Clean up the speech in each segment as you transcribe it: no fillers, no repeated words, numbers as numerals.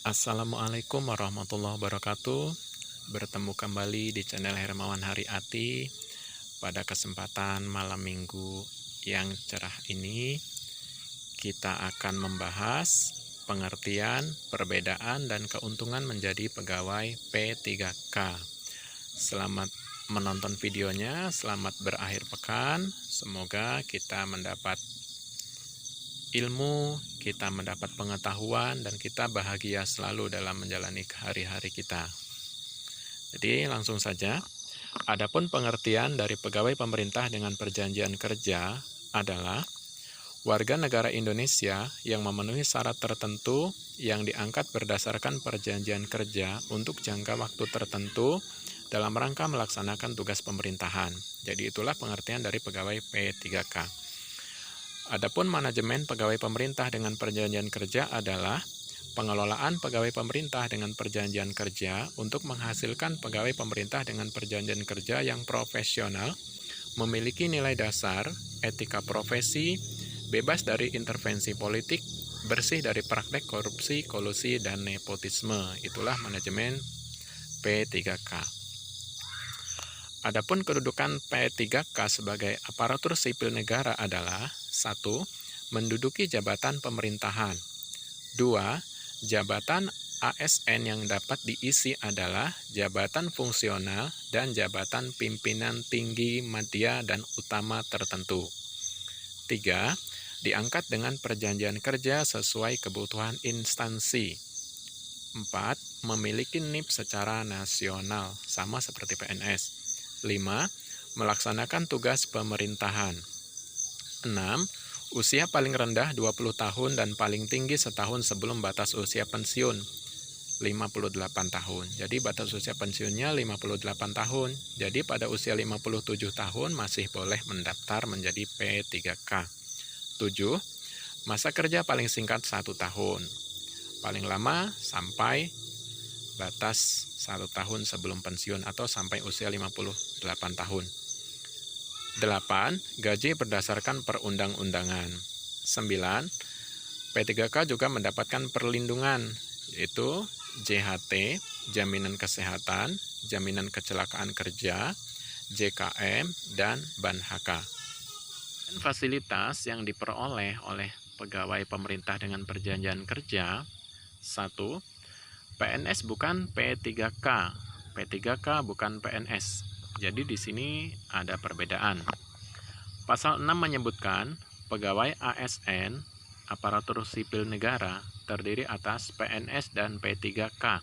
Assalamualaikum warahmatullahi wabarakatuh. Bertemu kembali di channel Hermawan Haryati. Pada kesempatan malam minggu yang cerah ini, kita akan membahas pengertian, perbedaan, dan keuntungan menjadi pegawai P3K. Selamat menonton videonya, selamat berakhir pekan. Semoga kita mendapat ilmu, kita mendapat pengetahuan, dan kita bahagia selalu dalam menjalani hari-hari kita. Jadi langsung saja, adapun pengertian dari pegawai pemerintah dengan perjanjian kerja adalah warga negara Indonesia yang memenuhi syarat tertentu yang diangkat berdasarkan perjanjian kerja untuk jangka waktu tertentu dalam rangka melaksanakan tugas pemerintahan. Jadi itulah pengertian dari pegawai P3K. Adapun manajemen pegawai pemerintah dengan perjanjian kerja adalah pengelolaan pegawai pemerintah dengan perjanjian kerja untuk menghasilkan pegawai pemerintah dengan perjanjian kerja yang profesional, memiliki nilai dasar, etika profesi, bebas dari intervensi politik, bersih dari praktek korupsi, kolusi, dan nepotisme. Itulah manajemen P3K. Adapun kedudukan P3K sebagai aparatur sipil negara adalah 1. Menduduki jabatan pemerintahan. 2. Jabatan ASN yang dapat diisi adalah jabatan fungsional dan jabatan pimpinan tinggi, madya, dan utama tertentu. 3. Diangkat dengan perjanjian kerja sesuai kebutuhan instansi. 4. Memiliki NIP secara nasional, sama seperti PNS. 5. Melaksanakan tugas pemerintahan. 6. Usia paling rendah 20 tahun dan paling tinggi setahun sebelum batas usia pensiun 58 tahun. Jadi batas usia pensiunnya 58 tahun. Jadi pada usia 57 tahun masih boleh mendaftar menjadi P3K. 7. Masa kerja paling singkat 1 tahun. Paling lama sampai batas 1 tahun sebelum pensiun atau sampai usia 58 tahun. 8. Gaji berdasarkan perundang-undangan. 9. P3K juga mendapatkan perlindungan, yaitu JHT, jaminan kesehatan, jaminan kecelakaan kerja, JKM, dan BANHK. Dan fasilitas yang diperoleh oleh pegawai pemerintah dengan perjanjian kerja. 1. PNS bukan P3K. P3K bukan PNS. Jadi di sini ada perbedaan. Pasal 6 menyebutkan pegawai ASN, aparatur sipil negara, terdiri atas PNS dan P3K.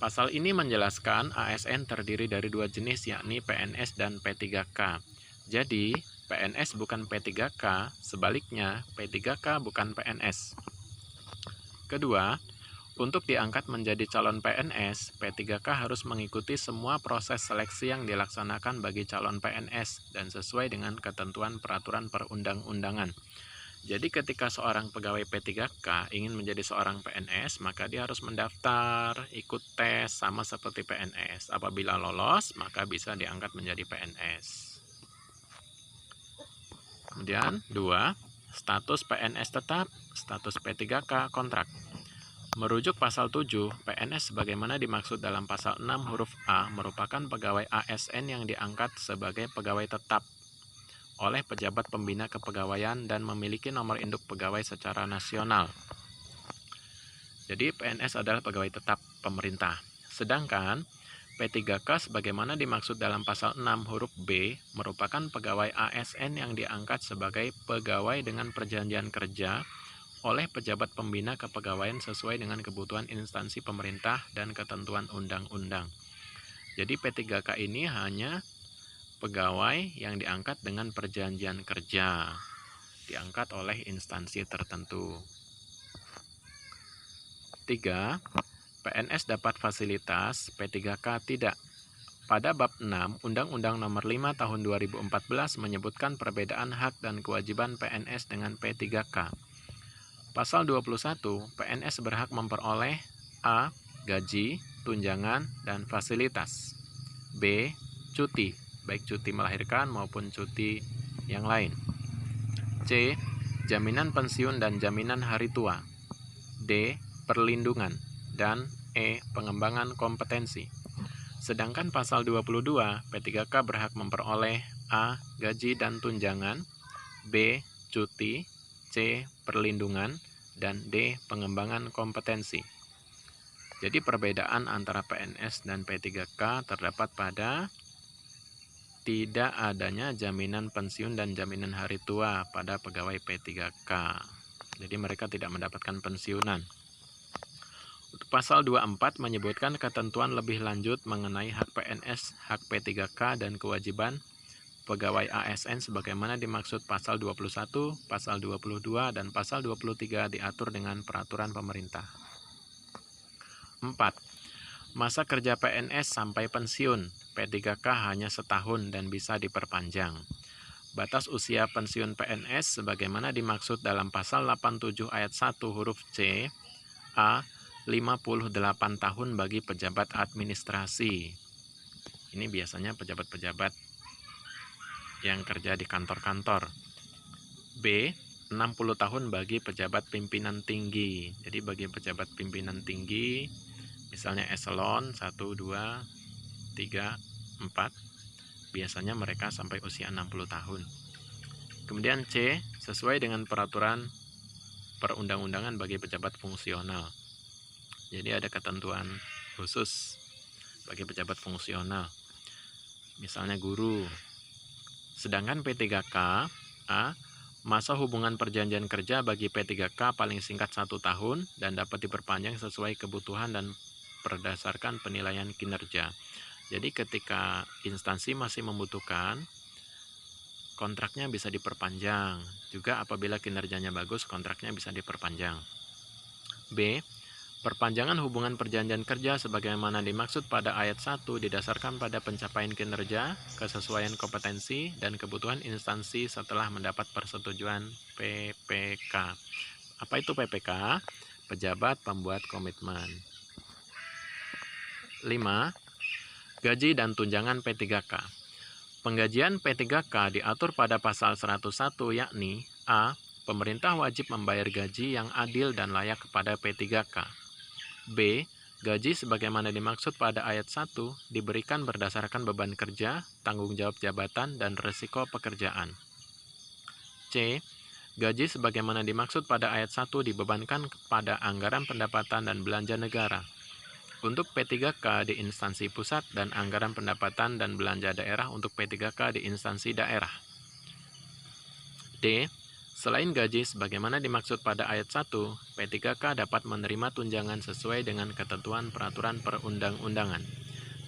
Pasal ini menjelaskan ASN terdiri dari 2 jenis, yakni PNS dan P3K. Jadi PNS bukan P3K, sebaliknya P3K bukan PNS. Kedua, untuk diangkat menjadi calon PNS, P3K harus mengikuti semua proses seleksi yang dilaksanakan bagi calon PNS dan sesuai dengan ketentuan peraturan perundang-undangan. Jadi ketika seorang pegawai P3K ingin menjadi seorang PNS, maka dia harus mendaftar, ikut tes sama seperti PNS. Apabila lolos, maka bisa diangkat menjadi PNS. Kemudian 2, status PNS tetap, status P3K kontrak. Merujuk pasal 7, PNS sebagaimana dimaksud dalam pasal 6 huruf A merupakan pegawai ASN yang diangkat sebagai pegawai tetap oleh pejabat pembina kepegawaian dan memiliki nomor induk pegawai secara nasional. Jadi PNS adalah pegawai tetap pemerintah. Sedangkan P3K sebagaimana dimaksud dalam pasal 6 huruf B merupakan pegawai ASN yang diangkat sebagai pegawai dengan perjanjian kerja oleh pejabat pembina kepegawaian sesuai dengan kebutuhan instansi pemerintah dan ketentuan undang-undang. Jadi P3K ini hanya pegawai yang diangkat dengan perjanjian kerja, diangkat oleh instansi tertentu. 3. PNS dapat fasilitas, P3K tidak. Pada bab 6, Undang-Undang Nomor 5 Tahun 2014 menyebutkan perbedaan hak dan kewajiban PNS dengan P3K. Pasal 21, PNS berhak memperoleh A. Gaji, tunjangan, dan fasilitas. B. Cuti, baik cuti melahirkan maupun cuti yang lain. C. Jaminan pensiun dan jaminan hari tua. D. Perlindungan. dan E. Pengembangan kompetensi. Sedangkan pasal 22, P3K berhak memperoleh A. Gaji dan tunjangan, B. Cuti, C. Perlindungan, dan D. Pengembangan kompetensi. Jadi perbedaan antara PNS dan P3K terdapat pada tidak adanya jaminan pensiun dan jaminan hari tua pada pegawai P3K. Jadi mereka tidak mendapatkan pensiunan. Pasal 24 menyebutkan ketentuan lebih lanjut mengenai hak PNS, hak P3K, dan kewajiban pegawai ASN sebagaimana dimaksud pasal 21, pasal 22, dan pasal 23 diatur dengan peraturan pemerintah. 4. Masa kerja PNS sampai pensiun. P3K hanya setahun dan bisa diperpanjang. Batas usia pensiun PNS sebagaimana dimaksud dalam pasal 87 ayat 1 huruf C, A, 58 tahun bagi pejabat administrasi. Ini biasanya pejabat-pejabat yang kerja di kantor-kantor. B, 60 tahun bagi pejabat pimpinan tinggi. Jadi bagi pejabat pimpinan tinggi, misalnya eselon 1, 2, 3, 4, biasanya mereka sampai usia 60 tahun. Kemudian C, sesuai dengan peraturan perundang-undangan bagi pejabat fungsional. Jadi ada ketentuan khusus bagi pejabat fungsional, misalnya guru. Sedangkan P3K, A, masa hubungan perjanjian kerja bagi P3K paling singkat 1 tahun dan dapat diperpanjang sesuai kebutuhan dan berdasarkan penilaian kinerja. Jadi ketika instansi masih membutuhkan, kontraknya bisa diperpanjang. Juga apabila kinerjanya bagus, kontraknya bisa diperpanjang. B. Perpanjangan hubungan perjanjian kerja sebagaimana dimaksud pada ayat 1 didasarkan pada pencapaian kinerja, kesesuaian kompetensi, dan kebutuhan instansi setelah mendapat persetujuan PPK. Apa itu PPK? Pejabat Pembuat Komitmen. 5. Gaji dan tunjangan P3K. Penggajian P3K diatur pada pasal 101 yakni A. Pemerintah wajib membayar gaji yang adil dan layak kepada P3K. B. Gaji sebagaimana dimaksud pada ayat 1 diberikan berdasarkan beban kerja, tanggung jawab jabatan, dan risiko pekerjaan. C. Gaji sebagaimana dimaksud pada ayat 1 dibebankan kepada anggaran pendapatan dan belanja negara. Untuk P3K di instansi pusat dan anggaran pendapatan dan belanja daerah untuk P3K di instansi daerah. D. Selain gaji sebagaimana dimaksud pada ayat 1, P3K dapat menerima tunjangan sesuai dengan ketentuan peraturan perundang-undangan.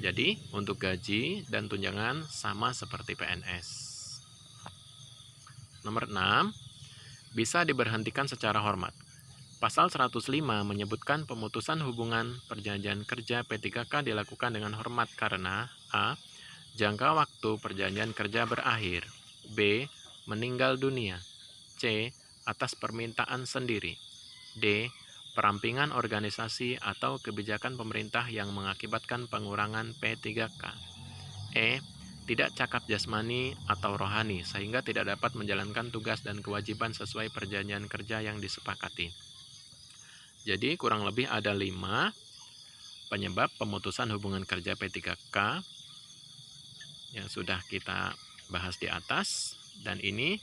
Jadi, untuk gaji dan tunjangan sama seperti PNS. Nomor 6. Bisa diberhentikan secara hormat. Pasal 105 menyebutkan pemutusan hubungan perjanjian kerja P3K dilakukan dengan hormat karena A. Jangka waktu perjanjian kerja berakhir, B. Meninggal dunia, C. Atas permintaan sendiri, D. Perampingan organisasi atau kebijakan pemerintah yang mengakibatkan pengurangan P3K, E. Tidak cakap jasmani atau rohani sehingga tidak dapat menjalankan tugas dan kewajiban sesuai perjanjian kerja yang disepakati. Jadi kurang lebih ada 5 penyebab pemutusan hubungan kerja P3K yang sudah kita bahas di atas, dan ini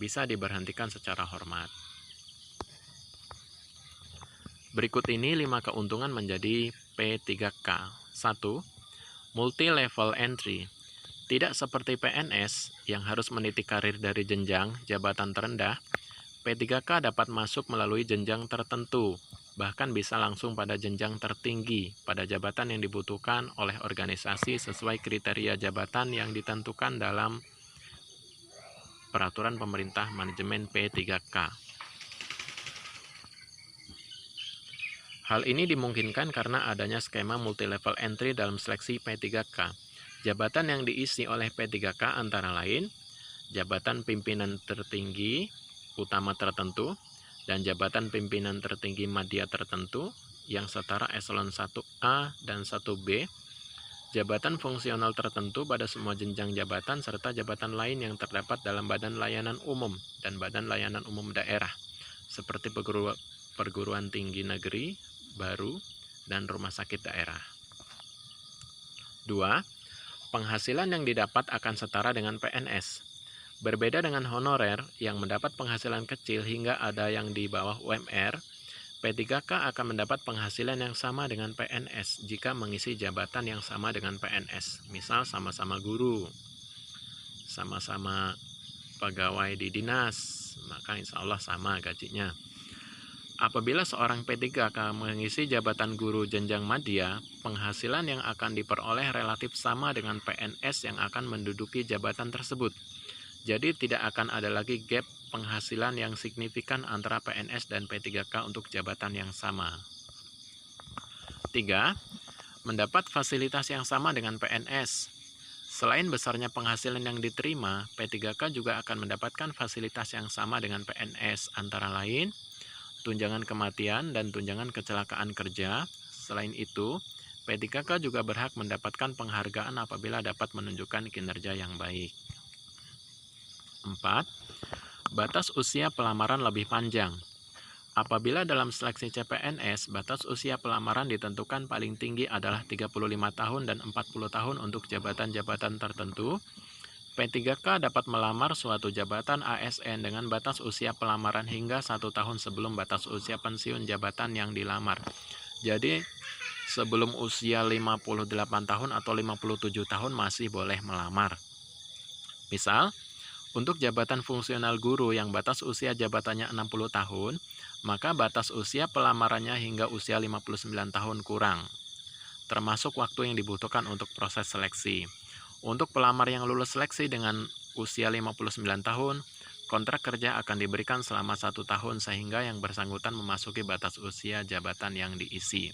bisa diberhentikan secara hormat. Berikut ini 5 keuntungan menjadi P3K. 1. Multi-level entry. Tidak seperti PNS yang harus meniti karir dari jenjang jabatan terendah, P3K dapat masuk melalui jenjang tertentu, bahkan bisa langsung pada jenjang tertinggi pada jabatan yang dibutuhkan oleh organisasi sesuai kriteria jabatan yang ditentukan dalam Peraturan Pemerintah Manajemen P3K. Hal ini dimungkinkan karena adanya skema multi-level entry dalam seleksi P3K. Jabatan yang diisi oleh P3K antara lain jabatan pimpinan tertinggi utama tertentu, dan jabatan pimpinan tertinggi madya tertentu yang setara eselon 1A dan 1B, jabatan fungsional tertentu pada semua jenjang jabatan, serta jabatan lain yang terdapat dalam badan layanan umum dan badan layanan umum daerah, seperti perguruan tinggi negeri baru, dan rumah sakit daerah. 2. Penghasilan yang didapat akan setara dengan PNS. Berbeda dengan honorer yang mendapat penghasilan kecil hingga ada yang di bawah UMR, P3K akan mendapat penghasilan yang sama dengan PNS jika mengisi jabatan yang sama dengan PNS. Misal sama-sama guru, sama-sama pegawai di dinas, maka insya Allah sama gajinya. Apabila seorang P3K mengisi jabatan guru jenjang madya, penghasilan yang akan diperoleh relatif sama dengan PNS yang akan menduduki jabatan tersebut. Jadi tidak akan ada lagi gap penghasilan yang signifikan antara PNS dan P3K untuk jabatan yang sama. 3. Mendapat fasilitas yang sama dengan PNS. Selain besarnya penghasilan yang diterima, P3K juga akan mendapatkan fasilitas yang sama dengan PNS, antara lain tunjangan kematian dan tunjangan kecelakaan kerja. Selain itu, P3K juga berhak mendapatkan penghargaan apabila dapat menunjukkan kinerja yang baik. 4. Batas usia pelamaran lebih panjang. Apabila dalam seleksi CPNS, batas usia pelamaran ditentukan paling tinggi adalah 35 tahun dan 40 tahun untuk jabatan-jabatan tertentu, P3K dapat melamar suatu jabatan ASN dengan batas usia pelamaran hingga 1 tahun sebelum batas usia pensiun jabatan yang dilamar. Jadi, sebelum usia 58 tahun atau 57 tahun masih boleh melamar. Misal, untuk jabatan fungsional guru yang batas usia jabatannya 60 tahun, maka batas usia pelamarannya hingga usia 59 tahun kurang, termasuk waktu yang dibutuhkan untuk proses seleksi. Untuk pelamar yang lulus seleksi dengan usia 59 tahun, kontrak kerja akan diberikan selama 1 tahun sehingga yang bersangkutan memasuki batas usia jabatan yang diisi.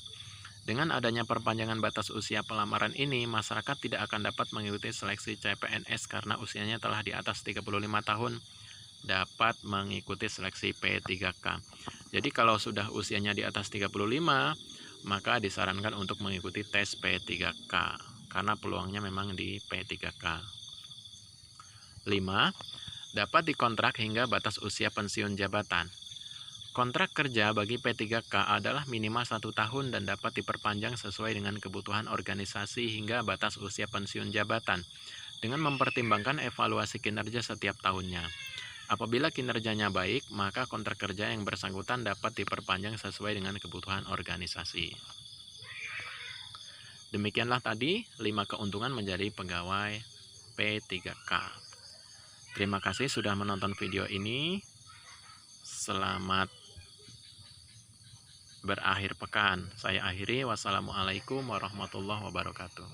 Dengan adanya perpanjangan batas usia pelamaran ini, masyarakat tidak akan dapat mengikuti seleksi CPNS karena usianya telah di atas 35 tahun dapat mengikuti seleksi P3K. Jadi kalau sudah usianya di atas 35, maka disarankan untuk mengikuti tes P3K karena peluangnya memang di P3K. 5. Dapat dikontrak hingga batas usia pensiun jabatan. Kontrak kerja bagi P3K adalah minimal 1 tahun dan dapat diperpanjang sesuai dengan kebutuhan organisasi hingga batas usia pensiun jabatan dengan mempertimbangkan evaluasi kinerja setiap tahunnya. Apabila kinerjanya baik, maka kontrak kerja yang bersangkutan dapat diperpanjang sesuai dengan kebutuhan organisasi. Demikianlah tadi 5 keuntungan menjadi pegawai P3K. Terima kasih sudah menonton video ini. Selamat berakhir pekan. Saya akhiri. Wassalamualaikum warahmatullahi wabarakatuh.